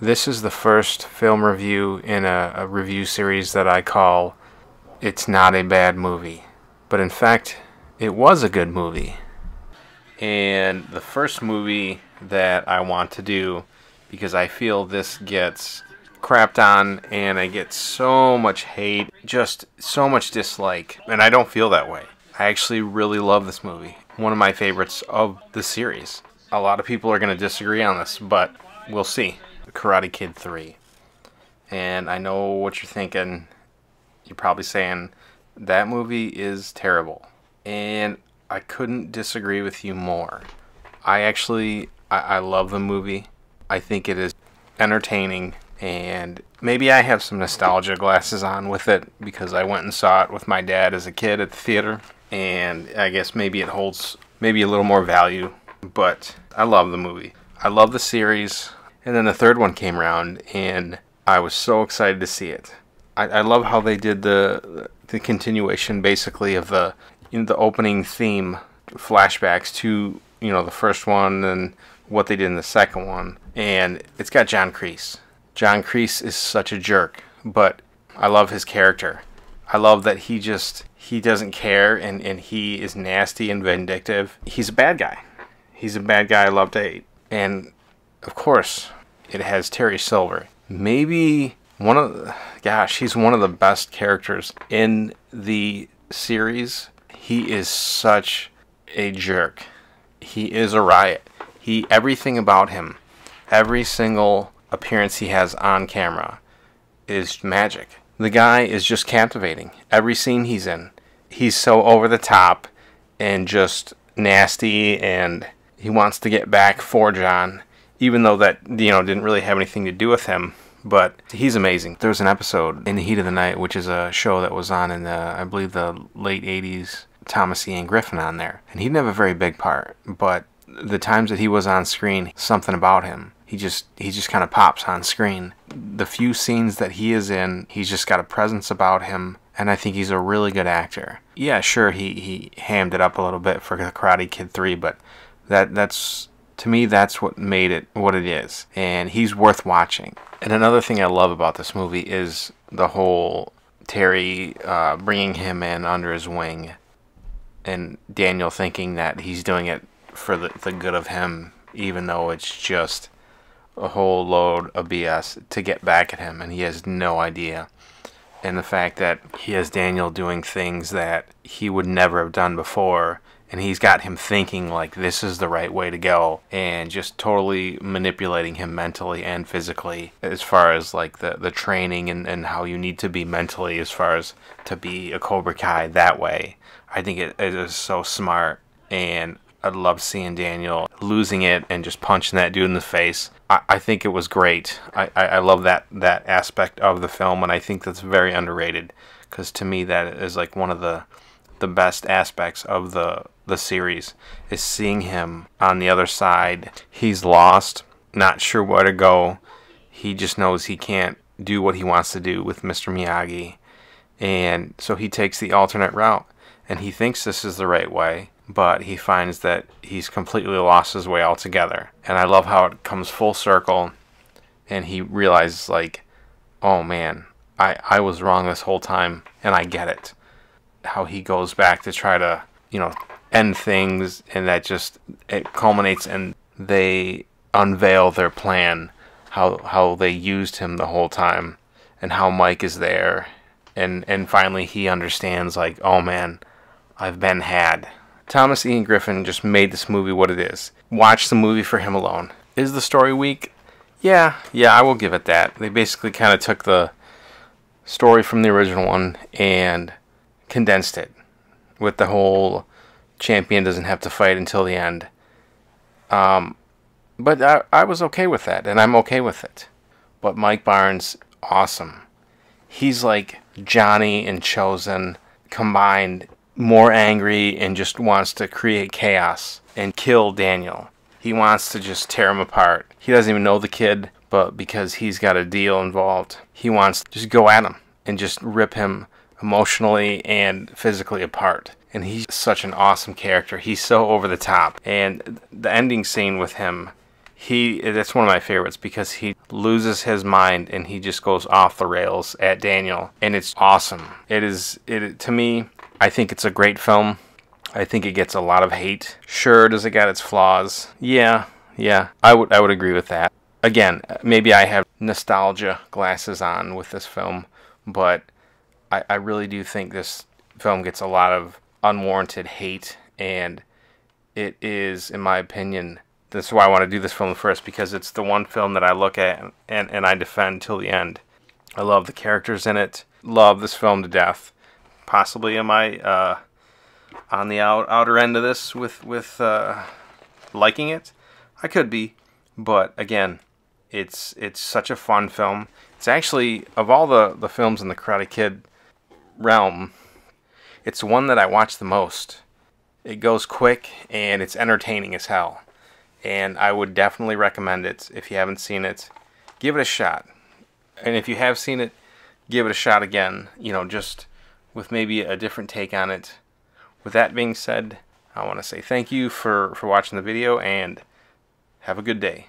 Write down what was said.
This is the first film review in a review series that I call It's Not a Bad Movie. But in fact, it was a good movie. And the first movie that I want to do, because I feel this gets crapped on and I get so much hate, just so much dislike, and I don't feel that way. I actually really love this movie. One of my favorites of the series. A lot of people are going to disagree on this, but we'll see. Karate Kid 3. And I know what you're thinking. You're probably saying, that movie is terrible. And I couldn't disagree with you more. I love the movie. I think it is entertaining, and maybe I have some nostalgia glasses on with it because I went and saw it with my dad as a kid at the theater, and I guess maybe it holds maybe a little more value, but I love the movie. I love the series, and then the third one came around, and I was so excited to see it. I love how they did the continuation, basically, of the opening theme, flashbacks to the first one and what they did in the second one. And it's got John Kreese. John Kreese is such a jerk, but I love his character. I love that he doesn't care, and he is nasty and vindictive. He's a bad guy. He's a bad guy I love to hate. And of course, it has Terry Silver. Maybe he's one of the best characters in the series. He is such a jerk. He is a riot. Everything about him, every single appearance he has on camera is magic. The guy is just captivating. Every scene he's in, he's so over the top and just nasty, and he wants to get back for John, even though that didn't really have anything to do with him. But he's amazing. There's an episode in The Heat of the Night, which is a show that was on in I believe the late 80s. Thomas Ian Griffin on there, and he didn't have a very big part, but the times that he was on screen, something about him, he just kind of pops on screen. The few scenes that he is in, he's just got a presence about him, and I think he's a really good actor. Yeah, sure, he hammed it up a little bit for the Karate Kid 3, but that's to me, that's what made it what it is, and he's worth watching. And another thing I love about this movie is the whole Terry bringing him in under his wing, and Daniel thinking that he's doing it for the good of him, even though it's just a whole load of BS to get back at him, and he has no idea. And the fact that he has Daniel doing things that he would never have done before, and he's got him thinking like this is the right way to go, and just totally manipulating him mentally and physically as far as like the training and how you need to be mentally as far as to be a Cobra Kai that way. I think it is so smart, and I love seeing Daniel losing it and just punching that dude in the face. I think it was great. I love that aspect of the film, and I think that's very underrated, because to me that is like one of the best aspects of the series, is seeing him on the other side. He's lost, not sure where to go. He just knows he can't do what he wants to do with Mr. Miyagi, and so he takes the alternate route. And he thinks this is the right way, but he finds that he's completely lost his way altogether. And I love how it comes full circle, and he realizes, like, oh man, I was wrong this whole time, and I get it. How he goes back to try to, end things, and it culminates, and they unveil their plan, how they used him the whole time, and how Mike is there. And finally he understands, like, oh man, I've been had. Thomas Ian Griffin just made this movie what it is. Watch the movie for him alone. Is the story weak? Yeah, I will give it that. They basically kind of took the story from the original one and condensed it with the whole champion doesn't have to fight until the end. But I was okay with that, and I'm okay with it. But Mike Barnes, awesome. He's like Johnny and Chosen combined, more angry, and just wants to create chaos and kill Daniel. He wants to just tear him apart. He doesn't even know the kid, but because he's got a deal involved, he wants to just go at him and just rip him emotionally and physically apart. And he's such an awesome character. He's so over the top. And the ending scene with him, That's one of my favorites because he loses his mind and he just goes off the rails at Daniel, and it's awesome. To me, I think it's a great film. I think it gets a lot of hate. Sure, does it got its flaws? Yeah, I would agree with that. Again, maybe I have nostalgia glasses on with this film, but I really do think this film gets a lot of unwarranted hate, and it is, in my opinion, this is why I want to do this film first, because it's the one film that I look at and I defend till the end. I love the characters in it. Love this film to death. Possibly am I on the outer end of this with liking it? I could be, but again, it's such a fun film. It's actually, of all the films in the Karate Kid realm, it's the one that I watch the most. It goes quick and it's entertaining as hell. And I would definitely recommend it. If you haven't seen it, give it a shot. And if you have seen it, give it a shot again, just with maybe a different take on it. With that being said, I want to say thank you for watching the video, and have a good day.